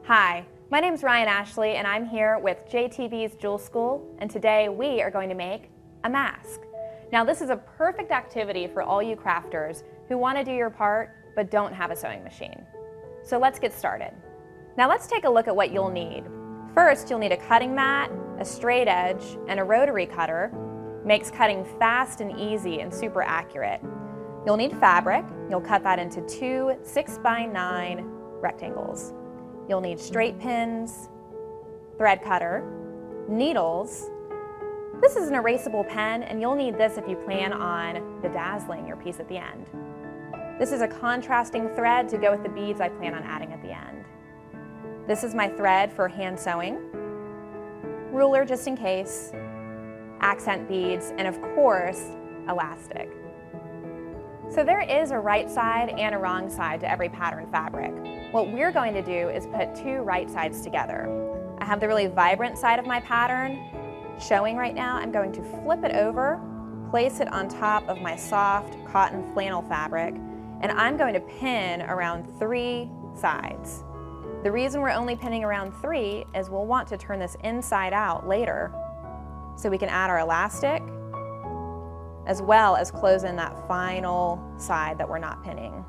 Hi, my name's Ryan Ashley and I'm here with JTV's Jewel School, and today we are going to make a mask. Now this is a perfect activity for all you crafters who want to do your part but don't have a sewing machine. So let's get started. Now let's take a look at what you'll need. First, you'll need a cutting mat, a straight edge, and a rotary cutter. Makes cutting fast and easy and super accurate. You'll need fabric. You'll cut that into two 6x9 rectangles. You'll need straight pins, thread cutter, needles. This is an erasable pen, and you'll need this if you plan on bedazzling your piece at the end. This is a contrasting thread to go with the beads I plan on adding at the end. This is my thread for hand sewing, ruler just in case, accent beads, and of course, elastic. So there is a right side and a wrong side to every pattern fabric. What we're going to do is put two right sides together. I have the really vibrant side of my pattern showing right now. I'm going to flip it over, place it on top of my soft cotton flannel fabric, and I'm going to pin around 3 sides. The reason we're only pinning around 3 is we'll want to turn this inside out later so we can add our elastic as well as close in that final side that we're not pinning.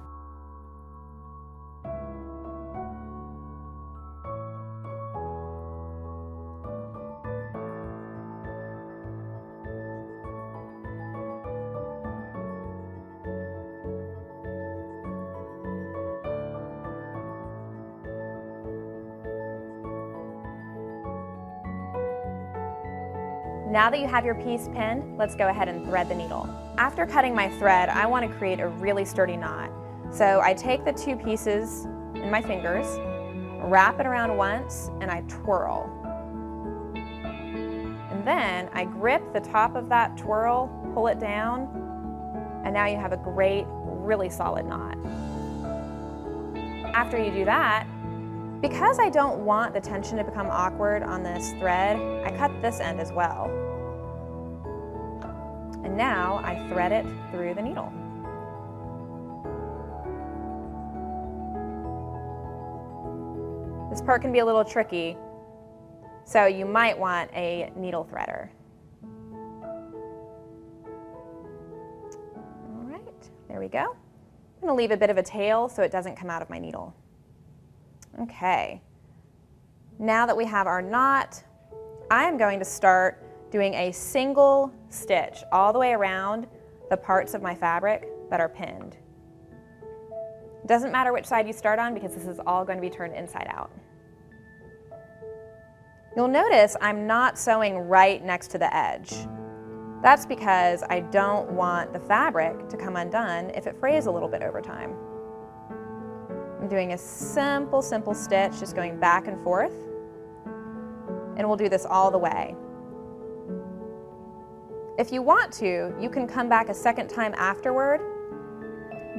Now that you have your piece pinned, let's go ahead and thread the needle. After cutting my thread, I want to create a really sturdy knot. So I take the 2 pieces in my fingers, wrap it around once, and I twirl. And then I grip the top of that twirl, pull it down, and now you have a great, really solid knot. After you do that, because I don't want the tension to become awkward on this thread, I cut this end as well. And now I thread it through the needle. This part can be a little tricky, so you might want a needle threader. All right, there we go. I'm going to leave a bit of a tail so it doesn't come out of my needle. Okay, now that we have our knot, I'm going to start doing a single stitch all the way around the parts of my fabric that are pinned. It doesn't matter which side you start on because this is all going to be turned inside out. You'll notice I'm not sewing right next to the edge. That's because I don't want the fabric to come undone if it frays a little bit over time. I'm doing a simple stitch, just going back and forth, and we'll do this all the way. If you want to, you can come back a second time afterward,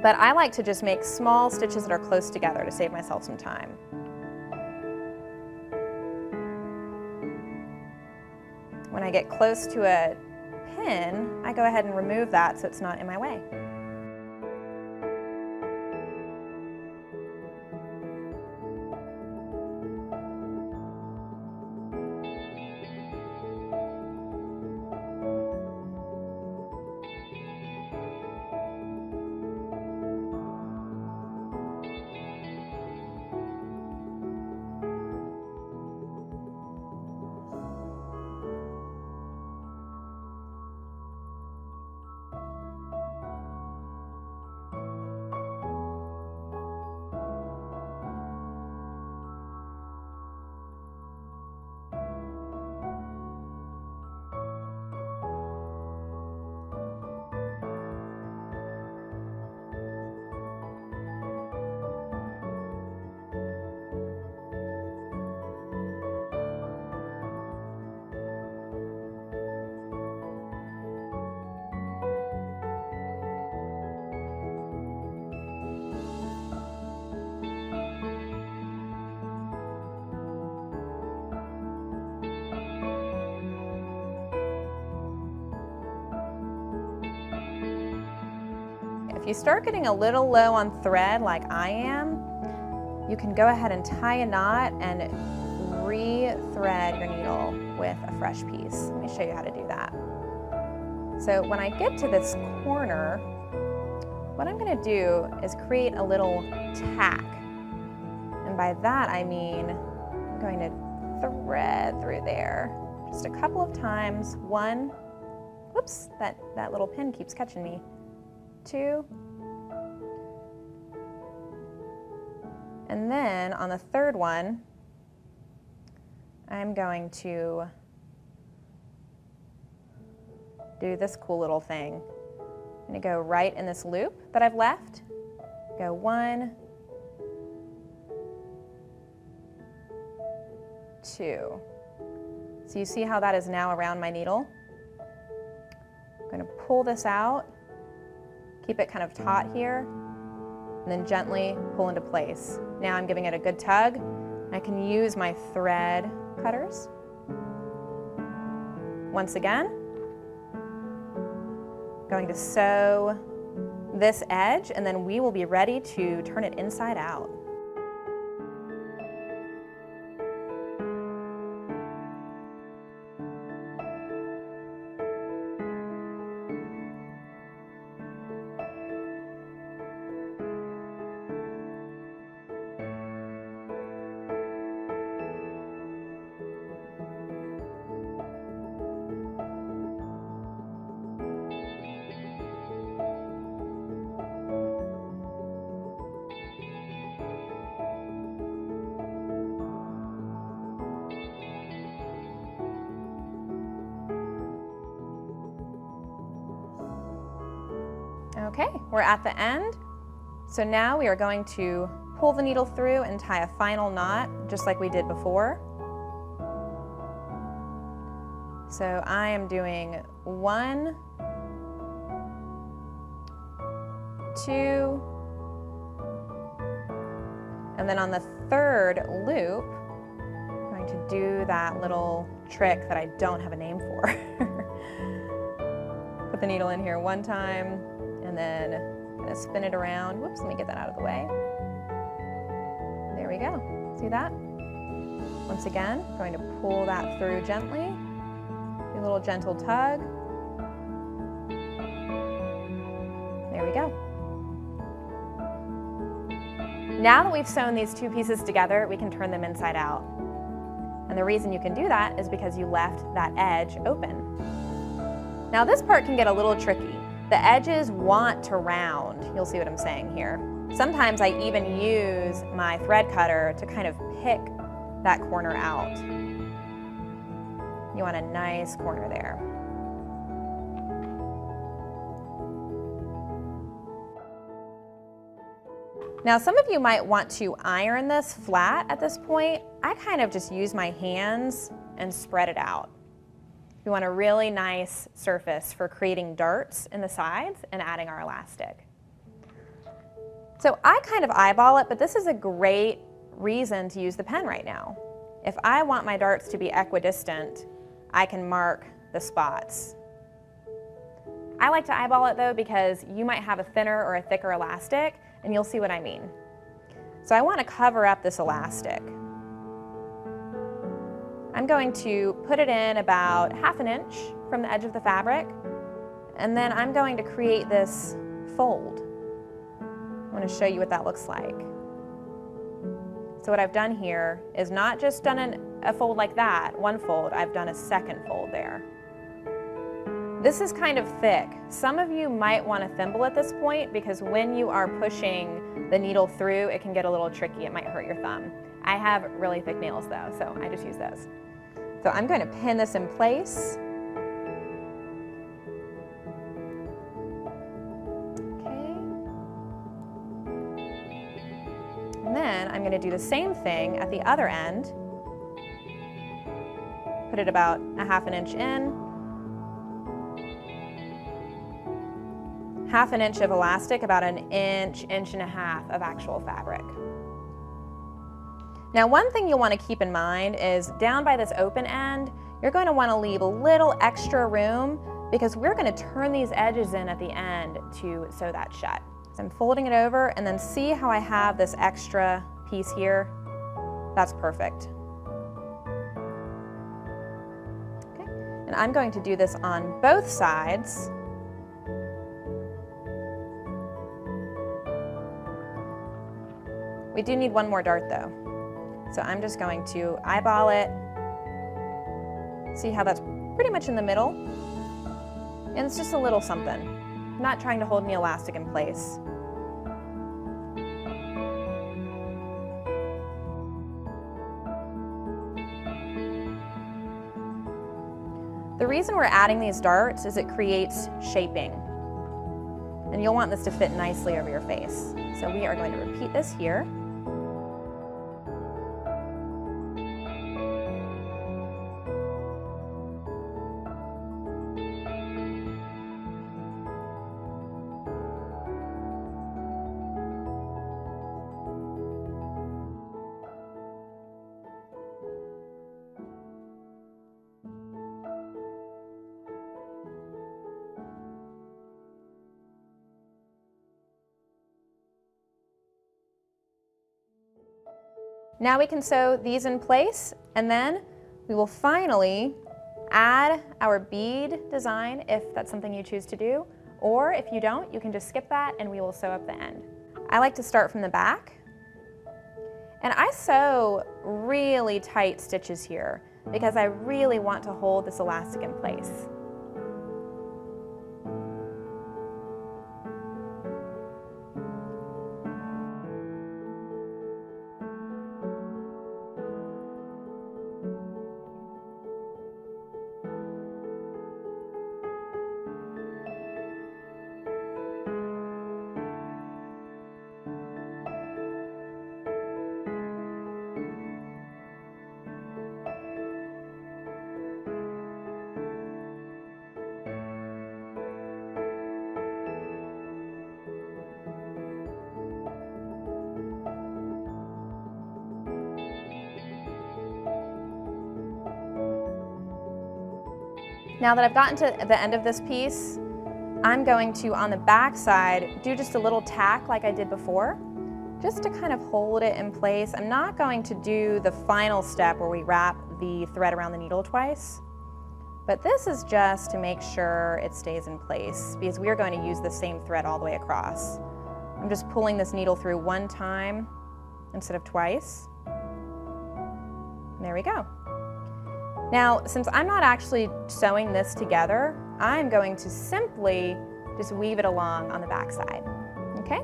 but I like to just make small stitches that are close together to save myself some time. When I get close to a pin, I go ahead and remove that so it's not in my way. you start getting a little low on thread like I am, you can go ahead and tie a knot and re-thread your needle with a fresh piece. Let me show you how to do that. So when I get to this corner, what I'm going to do is create a little tack. And by that I mean I'm going to thread through there just a couple of times. 1, whoops, that little pin keeps catching me. 2, and then on the third one, I'm going to do this cool little thing. I'm going to go right in this loop that I've left. Go 1, 2. So you see how that is now around my needle? I'm going to pull this out, keep it kind of taut here, and then gently pull into place. Now I'm giving it a good tug. I can use my thread cutters. Once again, going to sew this edge, and then we will be ready to turn it inside out. Okay, we're at the end. So now we are going to pull the needle through and tie a final knot, just like we did before. So I am doing 1, 2, and then on the third loop, I'm going to do that little trick that I don't have a name for. Put the needle in here 1 time, and then I'm going to spin it around. Whoops, let me get that out of the way. There we go. See that? Once again, going to pull that through gently. Do a little gentle tug. There we go. Now that we've sewn these 2 pieces together, we can turn them inside out. And the reason you can do that is because you left that edge open. Now this part can get a little tricky. The edges want to round. You'll see what I'm saying here. Sometimes I even use my thread cutter to kind of pick that corner out. You want a nice corner there. Now some of you might want to iron this flat at this point. I kind of just use my hands and spread it out. We want a really nice surface for creating darts in the sides and adding our elastic. So I kind of eyeball it, but this is a great reason to use the pen right now. If I want my darts to be equidistant, I can mark the spots. I like to eyeball it though because you might have a thinner or a thicker elastic, and you'll see what I mean. So I want to cover up this elastic. I'm going to put it in about 1/2 inch from the edge of the fabric, and then I'm going to create this fold. I want to show you what that looks like. So what I've done here is not just done a fold like that, 1 fold, I've done a 2nd fold there. This is kind of thick. Some of you might want to thimble at this point because when you are pushing the needle through, it can get a little tricky. It might hurt your thumb. I have really thick nails though, so I just use those. So I'm going to pin this in place. Okay. And then I'm going to do the same thing at the other end. Put it about 1/2 inch in. 1/2 inch of elastic, about 1 inch, 1.5 inches of actual fabric. Now one thing you'll want to keep in mind is down by this open end, you're going to want to leave a little extra room because we're going to turn these edges in at the end to sew that shut. So I'm folding it over, and then see how I have this extra piece here, that's perfect. Okay, and I'm going to do this on both sides. We do need one more dart though. So I'm just going to eyeball it. See how that's pretty much in the middle? And it's just a little something. I'm not trying to hold any elastic in place. The reason we're adding these darts is it creates shaping. And you'll want this to fit nicely over your face. So we are going to repeat this here. Now we can sew these in place, and then we will finally add our bead design if that's something you choose to do, or if you don't, you can just skip that and we will sew up the end. I like to start from the back, and I sew really tight stitches here because I really want to hold this elastic in place. Now that I've gotten to the end of this piece, I'm going to, on the back side, do just a little tack like I did before, just to kind of hold it in place. I'm not going to do the final step where we wrap the thread around the needle twice, but this is just to make sure it stays in place because we are going to use the same thread all the way across. I'm just pulling this needle through one time instead of twice. And there we go. Now, since I'm not actually sewing this together, I'm going to simply just weave it along on the back side. Okay,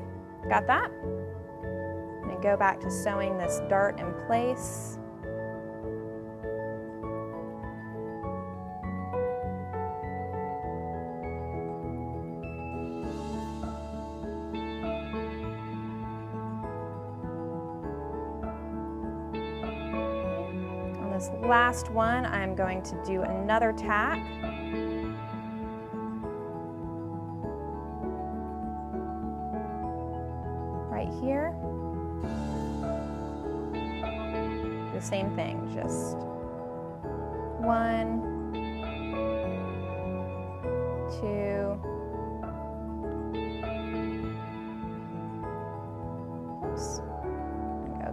got that? And then go back to sewing this dart in place. This last one, I'm going to do another tack. Right here. The same thing, just 1, 2. Oops.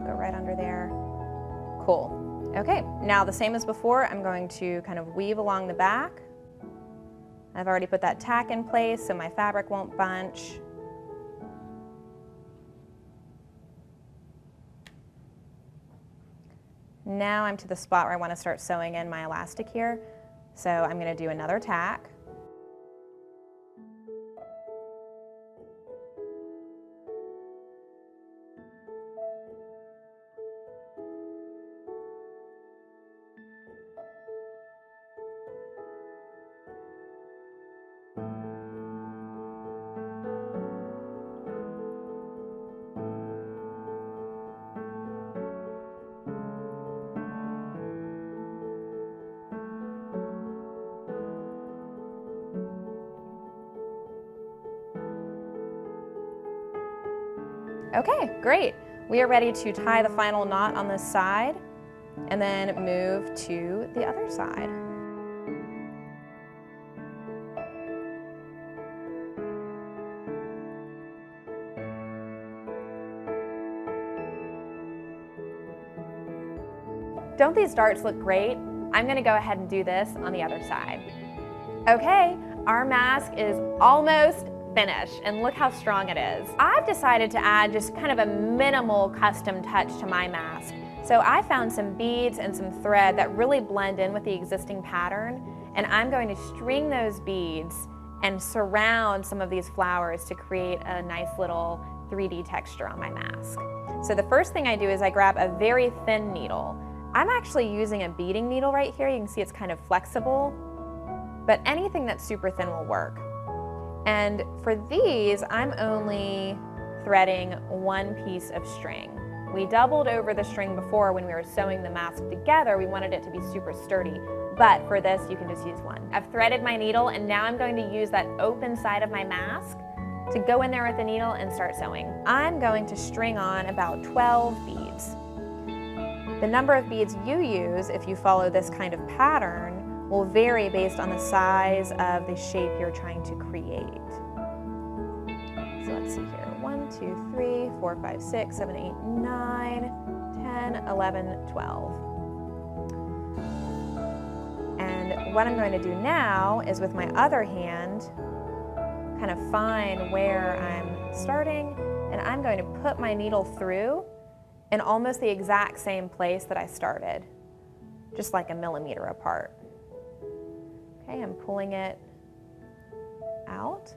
Go right under there. Cool. Okay, now the same as before, I'm going to kind of weave along the back. I've already put that tack in place so my fabric won't bunch. Now I'm to the spot where I want to start sewing in my elastic here. So I'm going to do another tack. Okay, great. We are ready to tie the final knot on this side and then move to the other side. Don't these darts look great? I'm gonna go ahead and do this on the other side. Okay, our mask is almost finished, and look how strong it is. I've decided to add just kind of a minimal custom touch to my mask. So I found some beads and some thread that really blend in with the existing pattern, and I'm going to string those beads and surround some of these flowers to create a nice little 3D texture on my mask. So the first thing I do is I grab a very thin needle. I'm actually using a beading needle right here. You can see it's kind of flexible, but anything that's super thin will work. And for these, I'm only threading one piece of string. We doubled over the string before when we were sewing the mask together. We wanted it to be super sturdy, but for this, you can just use one. I've threaded my needle, and now I'm going to use that open side of my mask to go in there with the needle and start sewing. I'm going to string on about 12 beads. The number of beads you use, if you follow this kind of pattern, will vary based on the size of the shape you're trying to create. So let's see here. 1, 2, 3, 4, 5, 6, 7, 8, 9, 10, 11, 12. And what I'm going to do now is with my other hand, kind of find where I'm starting, and I'm going to put my needle through in almost the exact same place that I started, just like a millimeter apart. Okay, I'm pulling it out.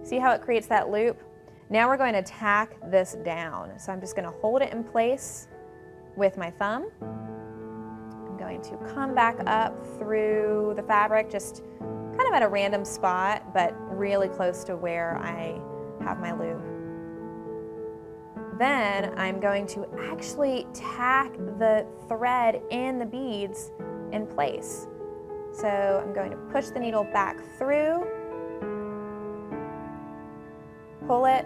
See how it creates that loop? Now we're going to tack this down. So I'm just going to hold it in place with my thumb. I'm going to come back up through the fabric, just kind of at a random spot, but really close to where I have my loop. Then I'm going to actually tack the thread in the beads in place. So I'm going to push the needle back through, pull it,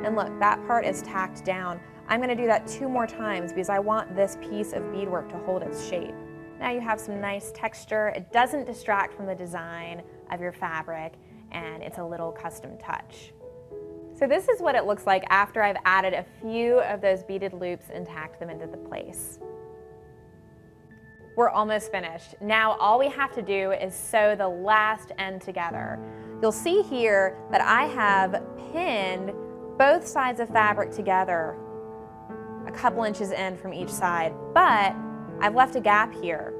and look, that part is tacked down. I'm going to do that 2 more times because I want this piece of beadwork to hold its shape. Now you have some nice texture. It doesn't distract from the design of your fabric, and it's a little custom touch. So this is what it looks like after I've added a few of those beaded loops and tacked them into the place. We're almost finished. Now all we have to do is sew the last end together. You'll see here that I have pinned both sides of fabric together a couple inches in from each side, but I've left a gap here.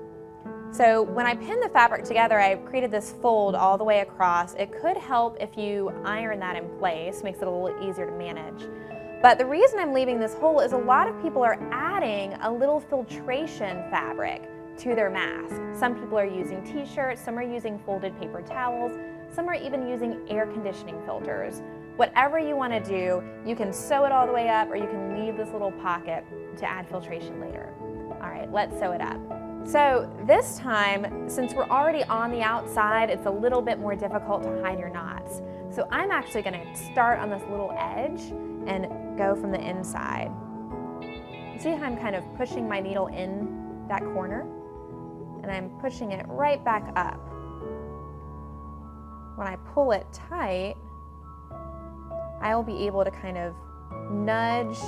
So when I pin the fabric together, I created this fold all the way across. It could help if you iron that in place, makes it a little easier to manage. But the reason I'm leaving this hole is a lot of people are adding a little filtration fabric to their mask. Some people are using t-shirts, some are using folded paper towels, some are even using air conditioning filters. Whatever you want to do, you can sew it all the way up, or you can leave this little pocket to add filtration later. All right, let's sew it up. So this time, since we're already on the outside, it's a little bit more difficult to hide your knots. So I'm actually going to start on this little edge and go from the inside. You see how I'm kind of pushing my needle in that corner? And I'm pushing it right back up. When I pull it tight, I will be able to kind of nudge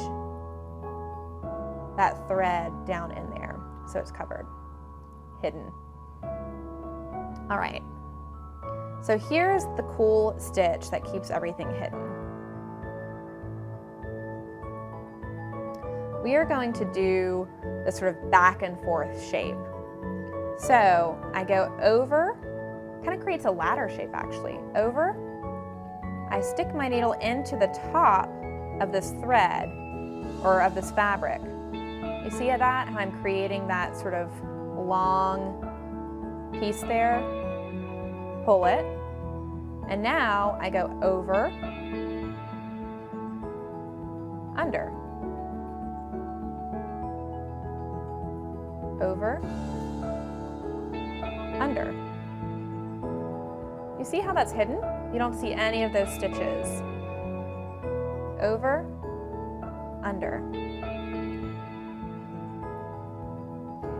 that thread down in there so it's covered, hidden. All right, so here's the cool stitch that keeps everything hidden. We are going to do this sort of back and forth shape. So I go over, kind of creates a ladder shape actually, over, I stick my needle into the top of this thread or of this fabric. You see that, how I'm creating that sort of long piece there? Pull it, and now I go over, under, over, under. You see how that's hidden? You don't see any of those stitches. Over, under.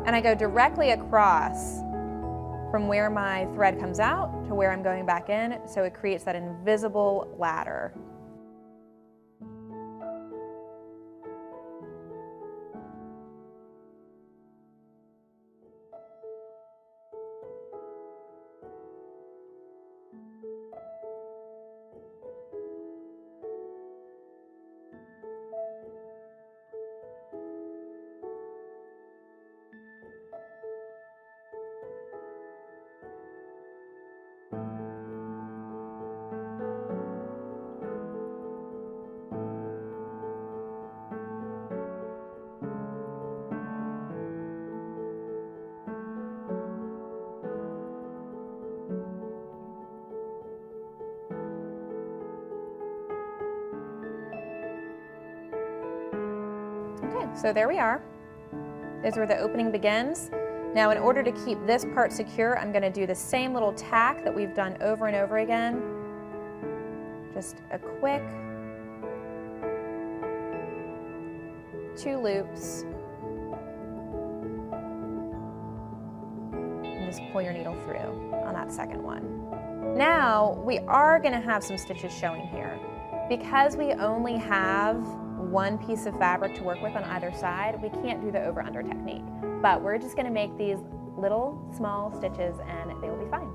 And I go directly across from where my thread comes out to where I'm going back in, so it creates that invisible ladder. so there we are. There's where the opening begins. Now in order to keep this part secure, I'm going to do the same little tack that we've done over and over again. Just a quick 2 loops. And just pull your needle through on that second one. Now we are going to have some stitches showing here. Because we only have one piece of fabric to work with on either side, we can't do the over-under technique. But we're just going to make these little small stitches and they will be fine.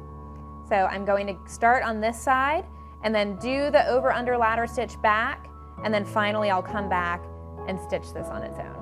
So I'm going to start on this side and then do the over-under ladder stitch back, and then finally I'll come back and stitch this on its own.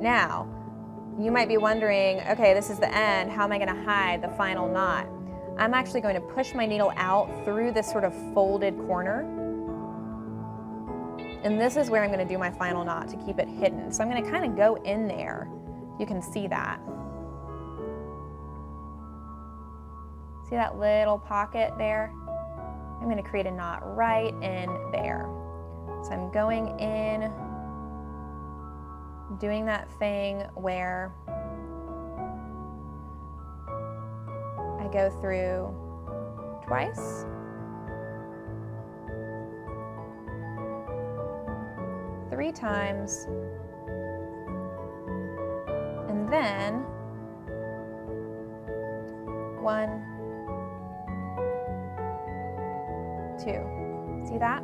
Now, you might be wondering, okay, this is the end, how am I going to hide the final knot? I'm actually going to push my needle out through this sort of folded corner. And this is where I'm going to do my final knot to keep it hidden. So I'm going to kind of go in there. You can see that. See that little pocket there? I'm going to create a knot right in there. So I'm going in, doing that thing where I go through twice, three times, and then 1, 2. See that?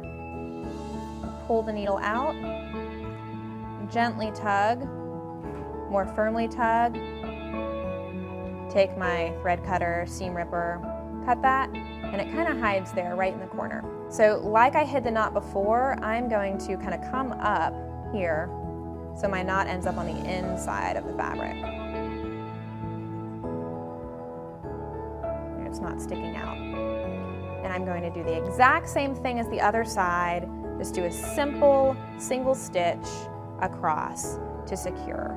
Pull the needle out. Gently tug, more firmly tug, take my thread cutter, seam ripper, cut that, and it kind of hides there right in the corner. So like I hid the knot before, I'm going to kind of come up here so my knot ends up on the inside of the fabric. It's not sticking out. And I'm going to do the exact same thing as the other side, just do a simple single stitch across to secure.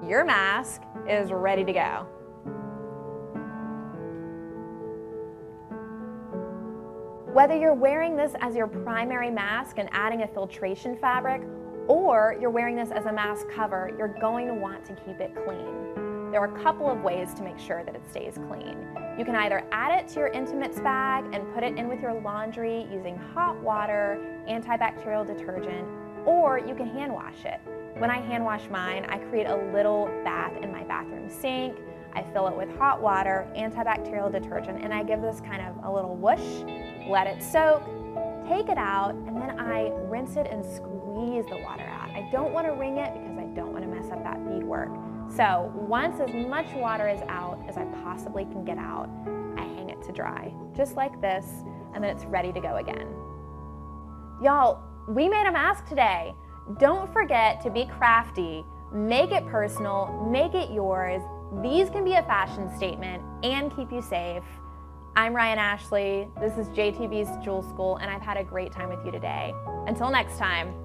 Your mask is ready to go. Whether you're wearing this as your primary mask and adding a filtration fabric, or you're wearing this as a mask cover, you're going to want to keep it clean. there are a couple of ways to make sure that it stays clean. You can either add it to your intimates bag and put it in with your laundry using hot water, antibacterial detergent, or you can hand wash it. When I hand wash mine, I create a little bath in my bathroom sink. I fill it with hot water, antibacterial detergent, and I give this kind of a little whoosh, let it soak, take it out, and then I rinse it and squeeze the water out. I don't want to wring it because I don't want to mess up that bead work. So once as much water is out as I possibly can get out, I hang it to dry, just like this, and then it's ready to go again. Y'all, we made a mask today. Don't forget to be crafty, make it personal, make it yours. These can be a fashion statement and keep you safe. I'm Ryan Ashley, this is JTV's Jewel School, and I've had a great time with you today. Until next time.